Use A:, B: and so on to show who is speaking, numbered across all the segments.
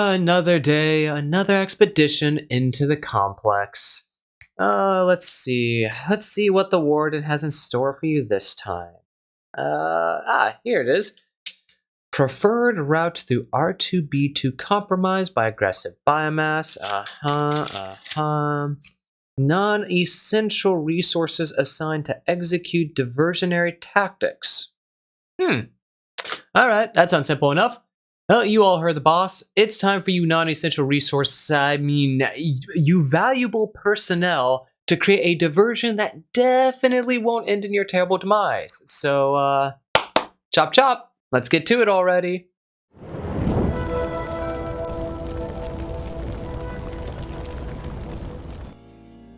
A: Another day, another expedition into the complex. Let's see. Let's see what the warden has in store for you this time. Here it is. Preferred route through R2B2 compromised by aggressive biomass. Non-essential resources assigned to execute diversionary tactics. Alright, that sounds simple enough. Well, you all heard the boss. It's time for you non-essential you valuable personnel to create a diversion that definitely won't end in your terrible demise. So, chop chop. Let's get to it already.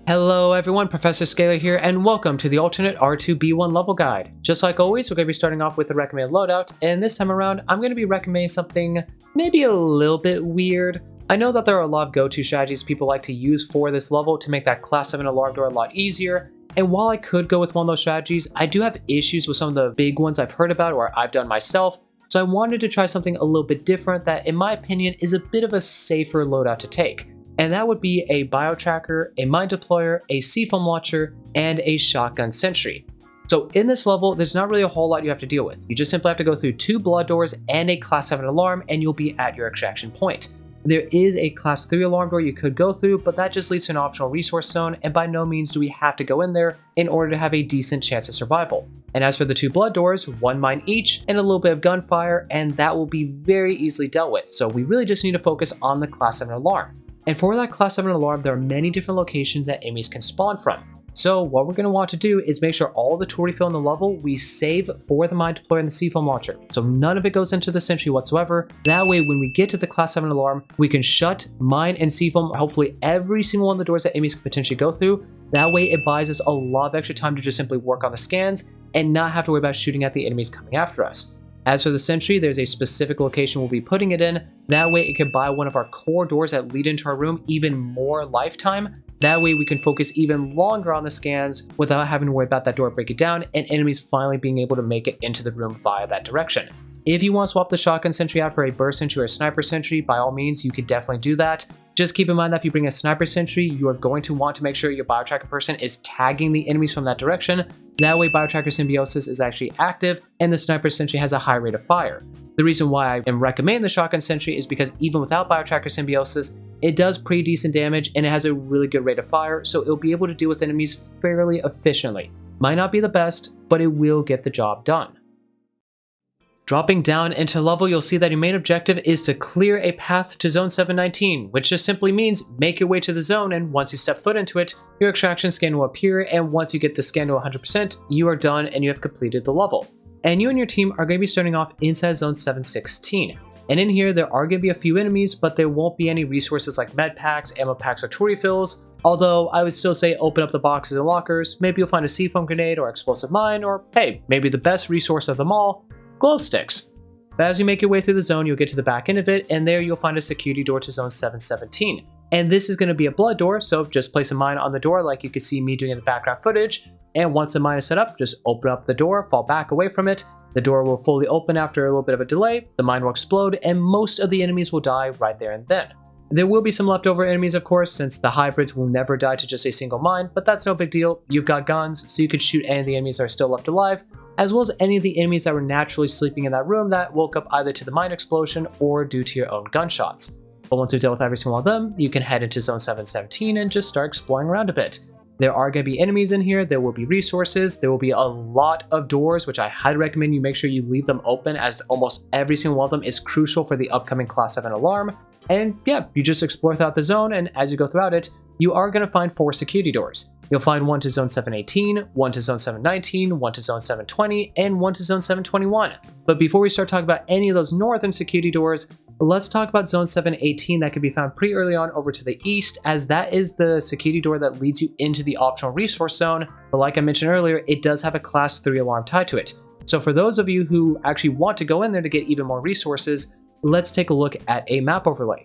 A: Hello everyone, Professor Scalar here, and welcome to the alternate R2B1 level guide. Just like always, we're going to be starting off with the recommended loadout, and this time around, I'm going to be recommending something maybe a little bit weird. I know that there are a lot of go-to strategies people like to use for this level to make that Class 7 alarm door a lot easier, and while I could go with one of those strategies, I do have issues with some of the big ones I've heard about or I've done myself, so I wanted to try something a little bit different that, in my opinion, is a bit of a safer loadout to take. And that would be a biotracker, a mine deployer, a C-foam launcher, and a shotgun sentry. So in this level, there's not really a whole lot you have to deal with. You just simply have to go through 2 blood doors and a Class 7 alarm, and you'll be at your extraction point. There is a Class 3 alarm door you could go through, but that just leads to an optional resource zone, and by no means do we have to go in there in order to have a decent chance of survival. And as for the 2 blood doors, 1 mine each, and a little bit of gunfire, and that will be very easily dealt with. So we really just need to focus on the Class 7 alarm. And for that Class 7 alarm, there are many different locations that enemies can spawn from. So what we're going to want to do is make sure all the tool refill in the level we save for the mine deployer and the C-foam launcher. So none of it goes into the sentry whatsoever. That way, when we get to the Class 7 alarm, we can shut mine and C-foam, hopefully every single one of the doors that enemies could potentially go through. That way, it buys us a lot of extra time to just simply work on the scans and not have to worry about shooting at the enemies coming after us. As for the sentry, there's a specific location we'll be putting it in. That way it can buy one of our core doors that lead into our room even more lifetime. That way we can focus even longer on the scans without having to worry about that door breaking down and enemies finally being able to make it into the room via that direction. If you want to swap the shotgun sentry out for a burst sentry or a sniper sentry, by all means, you could definitely do that. Just keep in mind that if you bring a sniper sentry, you are going to want to make sure your biotracker person is tagging the enemies from that direction. That way, biotracker symbiosis is actually active, and the sniper sentry has a high rate of fire. The reason why I am recommending the shotgun sentry is because even without biotracker symbiosis, it does pretty decent damage, and it has a really good rate of fire, so it'll be able to deal with enemies fairly efficiently. Might not be the best, but it will get the job done. Dropping down into level, you'll see that your main objective is to clear a path to Zone 719, which just simply means make your way to the zone, and once you step foot into it, your extraction scan will appear, and once you get the scan to 100%, you are done and you have completed the level. And you and your team are going to be starting off inside Zone 716. And in here, there are going to be a few enemies, but there won't be any resources like med packs, ammo packs, or tool refills. Although I would still say open up the boxes and lockers, maybe you'll find a C-foam grenade or explosive mine, or hey, maybe the best resource of them all, glow sticks. But as you make your way through the zone, you'll get to the back end of it, and there you'll find a security door to Zone 717. And this is going to be a blood door, so just place a mine on the door like you can see me doing in the background footage. And once the mine is set up, just open up the door, fall back away from it. The door will fully open after a little bit of a delay, the mine will explode, and most of the enemies will die right there and then. There will be some leftover enemies, of course, since the hybrids will never die to just a single mine, but that's no big deal. You've got guns, so you can shoot any of the enemies that are still left alive, as well as any of the enemies that were naturally sleeping in that room that woke up either to the mine explosion or due to your own gunshots. But once you've dealt with every single one of them, you can head into Zone 717 and just start exploring around a bit. There are going to be enemies in here, there will be resources, there will be a lot of doors, which I highly recommend you make sure you leave them open, as almost every single one of them is crucial for the upcoming Class 7 alarm. And yeah, you just explore throughout the zone, and as you go throughout it, you are going to find 4 security doors. You'll find one to Zone 718, one to Zone 719, one to Zone 720, and one to Zone 721. But before we start talking about any of those northern security doors, let's talk about Zone 718 that can be found pretty early on over to the east, as that is the security door that leads you into the optional resource zone. But like I mentioned earlier, it does have a Class 3 alarm tied to it. So for those of you who actually want to go in there to get even more resources, let's take a look at a map overlay.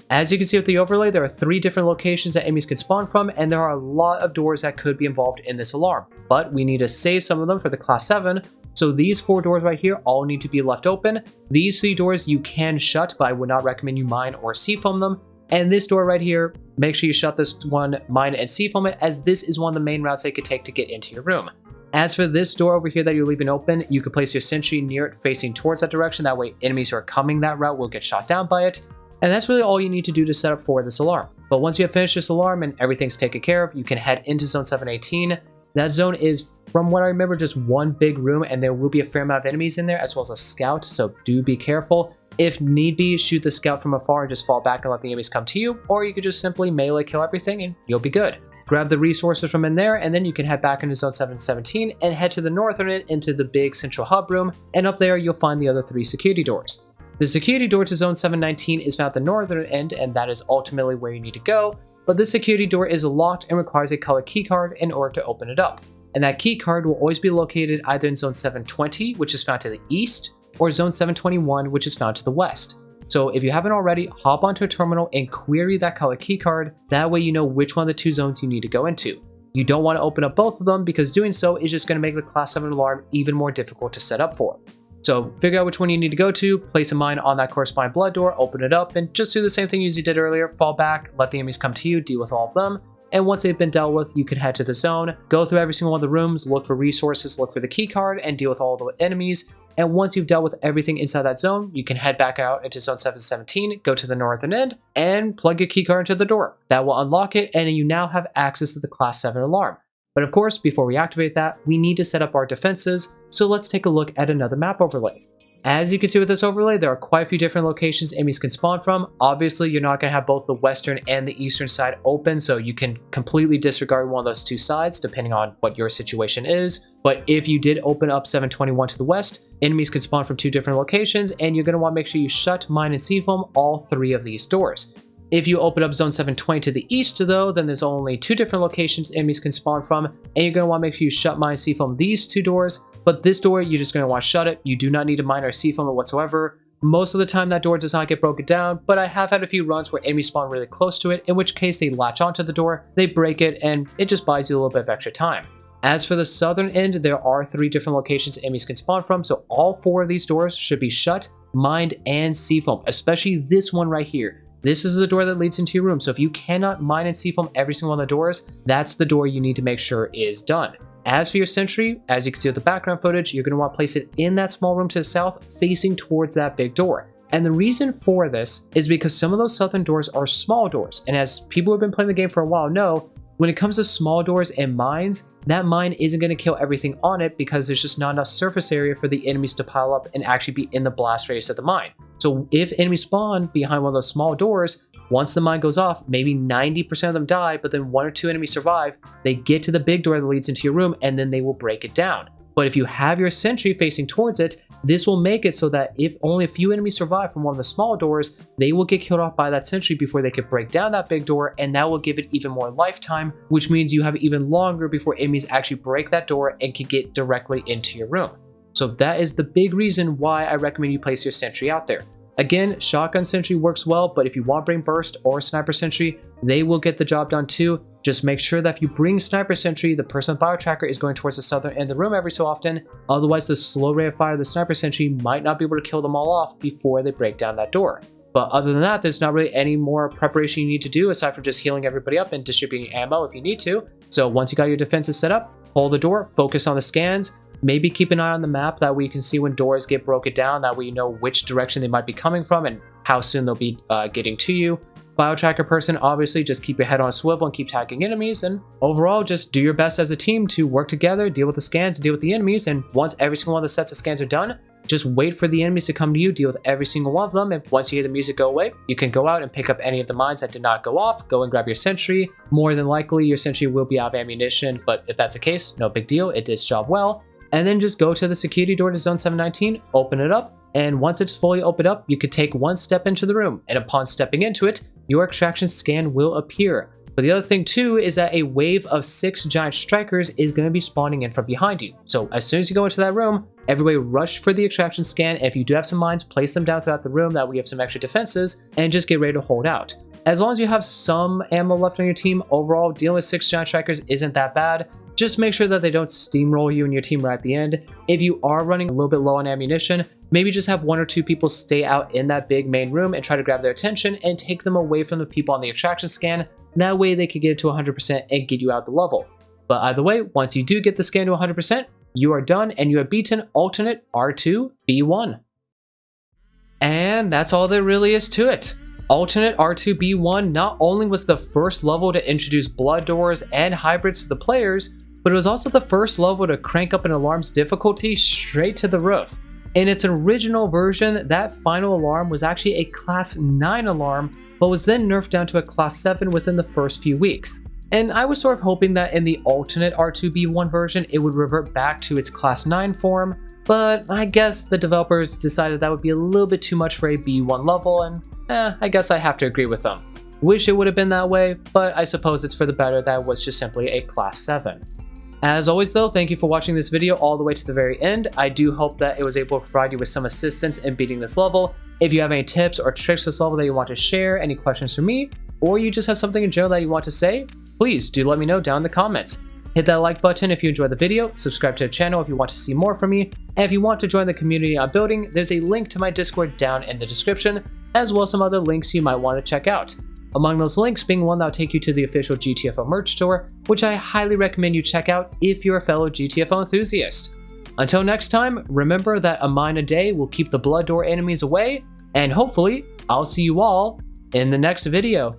A: As you can see with the overlay, there are 3 different locations that enemies can spawn from, and there are a lot of doors that could be involved in this alarm. But we need to save some of them for the Class 7, So these 4 doors right here all need to be left open. These 3 doors you can shut, but I would not recommend you mine or seafoam them. And this door right here, make sure you shut this one, mine and seafoam it, as this is one of the main routes they could take to get into your room. As for this door over here that you're leaving open, you could place your sentry near it facing towards that direction. That way enemies who are coming that route will get shot down by it. And that's really all you need to do to set up for this alarm. But once you have finished this alarm and everything's taken care of, you can head into zone 718. That zone is, from what I remember, just one big room, and there will be a fair amount of enemies in there as well as a scout, so do be careful. If need be, shoot the scout from afar and just fall back and let the enemies come to you, or you could just simply melee kill everything and you'll be good. Grab the resources from in there, and then you can head back into zone 717 and head to the northern end into the big central hub room, and up there you'll find the other 3 security doors. The security door to zone 719 is found at the northern end, and that is ultimately where you need to go, but this security door is locked and requires a colored keycard in order to open it up. And that keycard will always be located either in zone 720, which is found to the east, or zone 721, which is found to the west. So if you haven't already, hop onto a terminal and query that color keycard. That way you know which one of the 2 zones you need to go into. You don't want to open up both of them because doing so is just going to make the Class 7 alarm even more difficult to set up for. So figure out which one you need to go to, place a mine on that corresponding blood door, open it up, and just do the same thing as you did earlier. Fall back, let the enemies come to you, deal with all of them. And once they've been dealt with, you can head to the zone, go through every single one of the rooms, look for resources, look for the keycard, and deal with all the enemies. And once you've dealt with everything inside that zone, you can head back out into zone 717, go to the northern end, and plug your keycard into the door. That will unlock it, and you now have access to the Class 7 alarm. But of course, before we activate that, we need to set up our defenses, so let's take a look at another map overlay. As you can see with this overlay, there are quite a few different locations enemies can spawn from. Obviously, you're not going to have both the western and the eastern side open, so you can completely disregard one of those 2 sides, depending on what your situation is. But if you did open up 721 to the west, enemies can spawn from 2 different locations, and you're going to want to make sure you shut, mine, and seafoam all 3 of these doors. If you open up zone 720 to the east, though, then there's only 2 different locations enemies can spawn from, and you're going to want to make sure you shut, mine, seafoam these 2 doors. But this door, you're just going to want to shut it. You do not need to mine or seafoam it whatsoever. Most of the time, that door does not get broken down, but I have had a few runs where enemies spawn really close to it, in which case they latch onto the door, they break it, and it just buys you a little bit of extra time. As for the southern end, there are 3 different locations enemies can spawn from, so all 4 of these doors should be shut, mined, and seafoam, especially this one right here. This is the door that leads into your room, so if you cannot mine and seafoam every single one of the doors, that's the door you need to make sure is done. As for your sentry, as you can see with the background footage, you're going to want to place it in that small room to the south, facing towards that big door. And the reason for this is because some of those southern doors are small doors, and as people who have been playing the game for a while know, when it comes to small doors and mines, that mine isn't going to kill everything on it because there's just not enough surface area for the enemies to pile up and actually be in the blast radius of the mine. So if enemies spawn behind one of those small doors, once the mine goes off, maybe 90% of them die, but then 1 or 2 enemies survive, they get to the big door that leads into your room, and then they will break it down. But if you have your sentry facing towards it, this will make it so that if only a few enemies survive from one of the small doors, they will get killed off by that sentry before they could break down that big door, and that will give it even more lifetime, which means you have even longer before enemies actually break that door and can get directly into your room. So that is the big reason why I recommend you place your sentry out there. Again, shotgun sentry works well, but if you want to bring burst or sniper sentry, they will get the job done too. Just make sure that if you bring sniper sentry, the person with bio tracker is going towards the southern end of the room every so often. Otherwise, the slow rate of fire of the sniper sentry might not be able to kill them all off before they break down that door. But other than that, there's not really any more preparation you need to do aside from just healing everybody up and distributing ammo if you need to. So once you got your defenses set up, hold the door, focus on the scans. Maybe keep an eye on the map, that way you can see when doors get broken down, that way you know which direction they might be coming from and how soon they'll be getting to you. Bio tracker person, obviously just keep your head on a swivel and keep tagging enemies, and overall just do your best as a team to work together, deal with the scans, deal with the enemies, and once every single one of the sets of scans are done, just wait for the enemies to come to you, deal with every single one of them, and once you hear the music go away, you can go out and pick up any of the mines that did not go off, go and grab your sentry. More than likely, your sentry will be out of ammunition, but if that's the case, no big deal, it did its job well. And then just go to the security door to zone 719, open it up, and once it's fully opened up, you could take one step into the room, and upon stepping into it, your extraction scan will appear. But the other thing too is that a wave of 6 giant strikers is going to be spawning in from behind you. So as soon as you go into that room, everybody rush for the extraction scan, and if you do have some mines, place them down throughout the room, that way you have some extra defenses, and just get ready to hold out. As long as you have some ammo left on your team, overall dealing with 6 giant strikers isn't that bad. Just make sure that they don't steamroll you and your team right at the end. If you are running a little bit low on ammunition, maybe just have 1 or 2 people stay out in that big main room and try to grab their attention and take them away from the people on the extraction scan. That way they could get it to 100% and get you out the level. But either way, once you do get the scan to 100%, you are done and you have beaten alternate R2B1. And that's all there really is to it. Alternate R2B1 not only was the first level to introduce blood doors and hybrids to the players, but it was also the first level to crank up an alarm's difficulty straight to the roof. In its original version, that final alarm was actually a Class 9 alarm, but was then nerfed down to a Class 7 within the first few weeks. And I was sort of hoping that in the alternate R2B1 version, it would revert back to its Class 9 form, but I guess the developers decided that would be a little bit too much for a B1 level, and I guess I have to agree with them. Wish it would have been that way, but I suppose it's for the better that it was just simply a Class 7. As always though, thank you for watching this video all the way to the very end. I do hope that it was able to provide you with some assistance in beating this level. If you have any tips or tricks for this level that you want to share, any questions for me, or you just have something in general that you want to say, please do let me know down in the comments. Hit that like button if you enjoyed the video, subscribe to the channel if you want to see more from me, and if you want to join the community I'm building, there's a link to my Discord down in the description, as well as some other links you might want to check out. Among those links being one that will take you to the official GTFO merch store, which I highly recommend you check out if you're a fellow GTFO enthusiast. Until next time, remember that a mine a day will keep the blood door enemies away, and hopefully, I'll see you all in the next video.